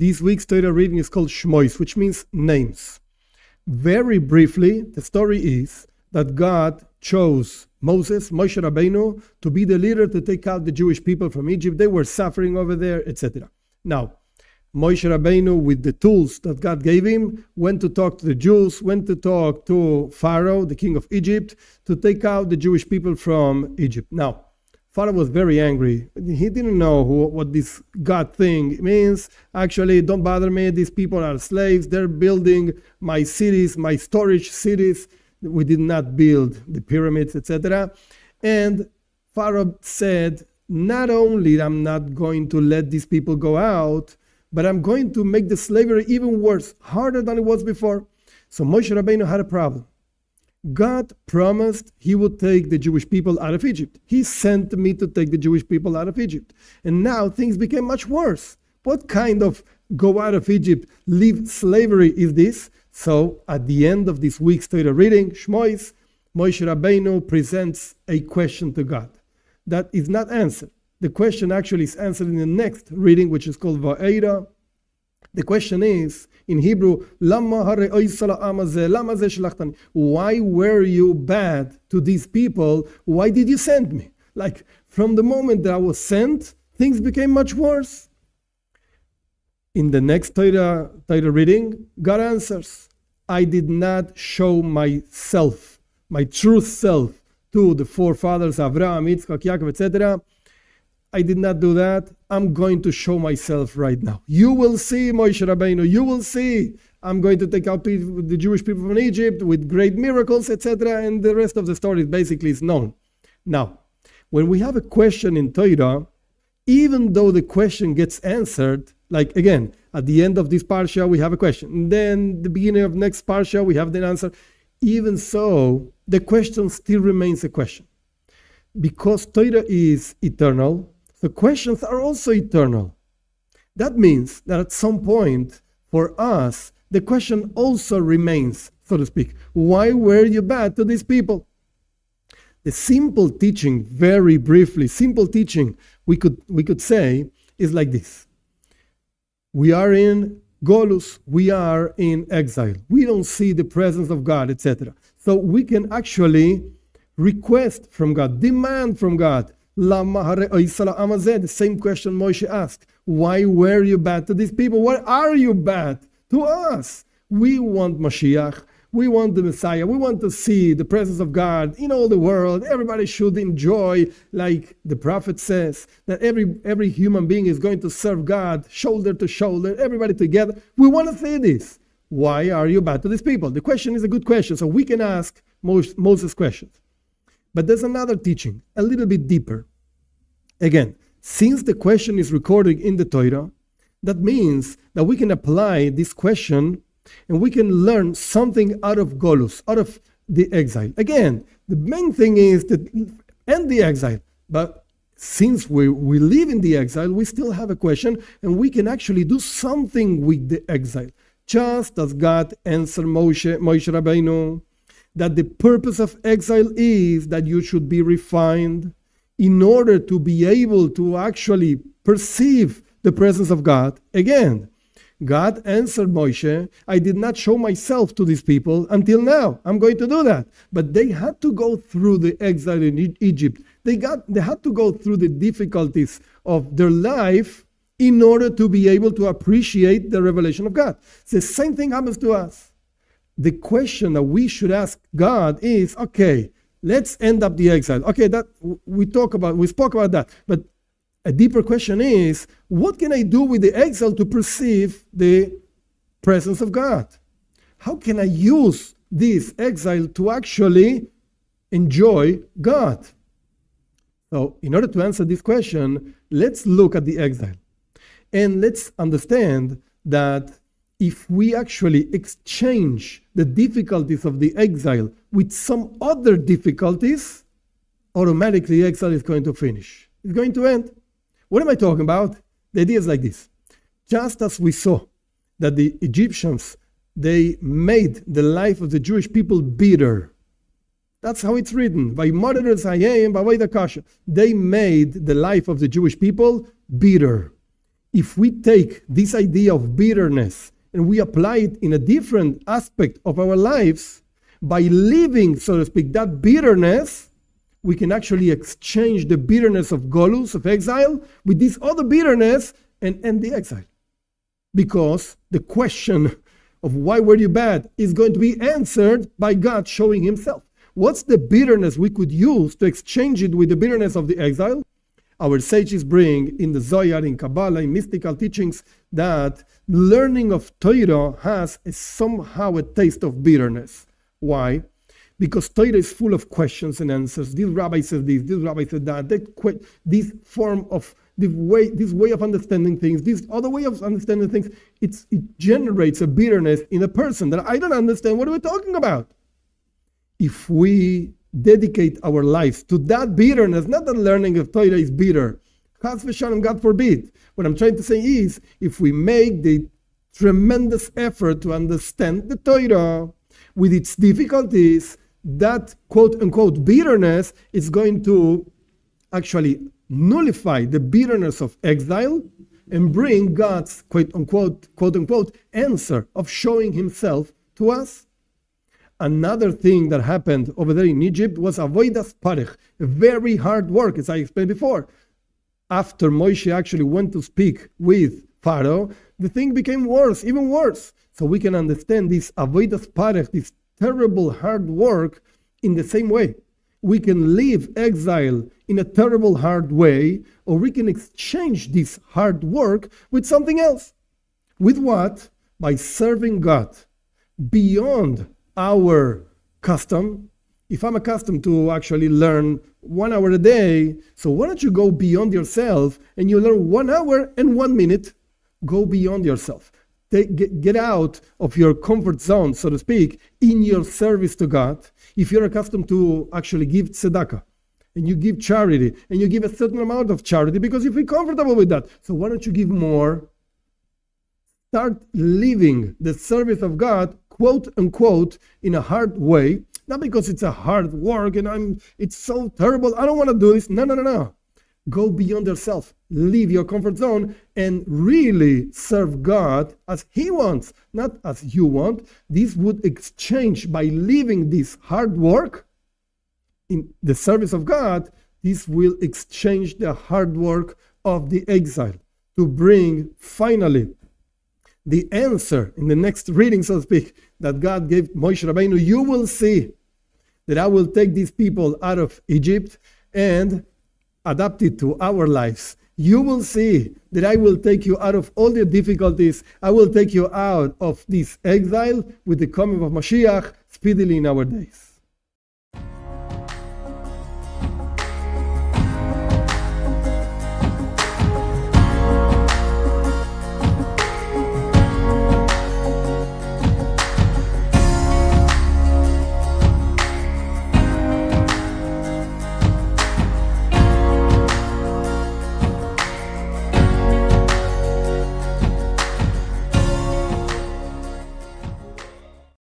This week's Torah reading is called Shmois, which means names. Very briefly, the story is that God chose Moses, Moshe Rabbeinu, to be the leader to take out the Jewish people from Egypt. They were suffering over there, etc. Now, Moshe Rabbeinu, with the tools that God gave him, went to talk to the Jews, went to talk to Pharaoh, the king of Egypt, to take out the Jewish people from Egypt. Now, Pharaoh was very angry. He didn't know what this God thing means. Actually, don't bother me. These people are slaves. They're building my cities, my storage cities. We did not build the pyramids, etc. And Pharaoh said, not only I'm not going to let these people go out, but I'm going to make the slavery even worse, harder than it was before. So Moshe Rabbeinu had a problem. God promised he would take the Jewish people out of Egypt. He sent me to take the Jewish people out of Egypt. And now things became much worse. What kind of go out of Egypt, leave slavery is this? So at the end of this week's Torah reading, Shmois, Moshe Rabbeinu presents a question to God that is not answered. The question actually is answered in the next reading, which is called Va'era. The question is, in Hebrew, why were you bad to these people? Why did you send me? Like, from the moment that I was sent, things became much worse. In the next Torah reading, God answers, I did not show myself, my true self, to the forefathers, Abraham, Yitzchak, Yaakov, etc. I did not do that. I'm going to show myself right now. You will see, Moshe Rabbeinu, you will see. I'm going to take out the Jewish people from Egypt with great miracles, etc. And the rest of the story basically is known. Now, when we have a question in Torah, even though the question gets answered, like again, at the end of this parsha, we have a question. And then the beginning of next parsha, we have the answer. Even so, the question still remains a question. Because Torah is eternal, the questions are also eternal. That means that at some point, for us, the question also remains, so to speak. Why were you bad to these people? The simple teaching, very briefly, simple teaching, we could say, is like this. We are in Golus, we are in exile. We don't see the presence of God, etc. So we can actually request from God, demand from God. The same question Moshe asked. Why were you bad to these people? Why are you bad to us? We want Mashiach. We want the Messiah. We want to see the presence of God in all the world. Everybody should enjoy, like the prophet says, that every human being is going to serve God shoulder to shoulder, everybody together. We want to see this. Why are you bad to these people? The question is a good question, so we can ask Moses questions. But there's another teaching, a little bit deeper. Again, since the question is recorded in the Torah, that means that we can apply this question and we can learn something out of Golus, out of the exile. Again, the main thing is that end the exile. But since we live in the exile, we still have a question and we can actually do something with the exile. Just as God answered Moshe Rabbeinu, that the purpose of exile is that you should be refined in order to be able to actually perceive the presence of God. Again, God answered Moshe, I did not show myself to these people until now. I'm going to do that. But they had to go through the exile in Egypt. They had to go through the difficulties of their life in order to be able to appreciate the revelation of God. The same thing happens to us. The question that we should ask God is, okay, let's end up the exile. Okay, that we spoke about that. But a deeper question is, what can I do with the exile to perceive the presence of God? How can I use this exile to actually enjoy God? So in order to answer this question, let's look at the exile. And let's understand that if we actually exchange the difficulties of the exile with some other difficulties, automatically exile is going to finish. It's going to end. What am I talking about? The idea is like this. Just as we saw that the Egyptians, they made the life of the Jewish people bitter. That's how it's written. They made the life of the Jewish people bitter. if we take this idea of bitterness and we apply it in a different aspect of our lives, by living, so to speak, that bitterness, we can actually exchange the bitterness of Golus, of exile, with this other bitterness and end the exile. Because the question of why were you bad is going to be answered by God showing himself. What's the bitterness we could use to exchange it with the bitterness of the exile? Our sages bring in the Zohar, in Kabbalah, in mystical teachings, that learning of Torah has somehow a taste of bitterness. Why? Because Torah is full of questions and answers. This rabbi said this rabbi said that, this way of understanding things, this other way of understanding things, it generates a bitterness in a person that I don't understand what we're talking about. If we dedicate our lives to that bitterness, not that learning of Torah is bitter. Chas v'shalom, God forbid. What I'm trying to say is, if we make the tremendous effort to understand the Torah with its difficulties, that quote-unquote bitterness is going to actually nullify the bitterness of exile and bring God's quote-unquote answer of showing himself to us. Another thing that happened over there in Egypt was avodas parech, very hard work, as I explained before. After Moshe actually went to speak with Pharaoh, the thing became worse, even worse. So we can understand this avodas parech, this terrible hard work, in the same way. We can live exile in a terrible hard way, or we can exchange this hard work with something else. With what? By serving God beyond our custom. If I'm accustomed to actually learn 1 hour a day, so why don't you go beyond yourself and you learn 1 hour and 1 minute? Go beyond yourself. Get out of your comfort zone, so to speak, in your service to God. If you're accustomed to actually give tzedakah, and you give charity, and you give a certain amount of charity because you feel comfortable with that, so why don't you give more? Start living the service of God, quote unquote, in a hard way, not because it's a hard work and it's so terrible, I don't want to do this. No. Go beyond yourself, leave your comfort zone, and really serve God as he wants, not as you want. This would exchange by leaving this hard work in the service of God. This will exchange the hard work of the exile to bring finally the answer in the next reading, so to speak, that God gave Moshe Rabbeinu. You will see that I will take these people out of Egypt and adapt it to our lives. You will see that I will take you out of all the difficulties. I will take you out of this exile with the coming of Mashiach speedily in our days.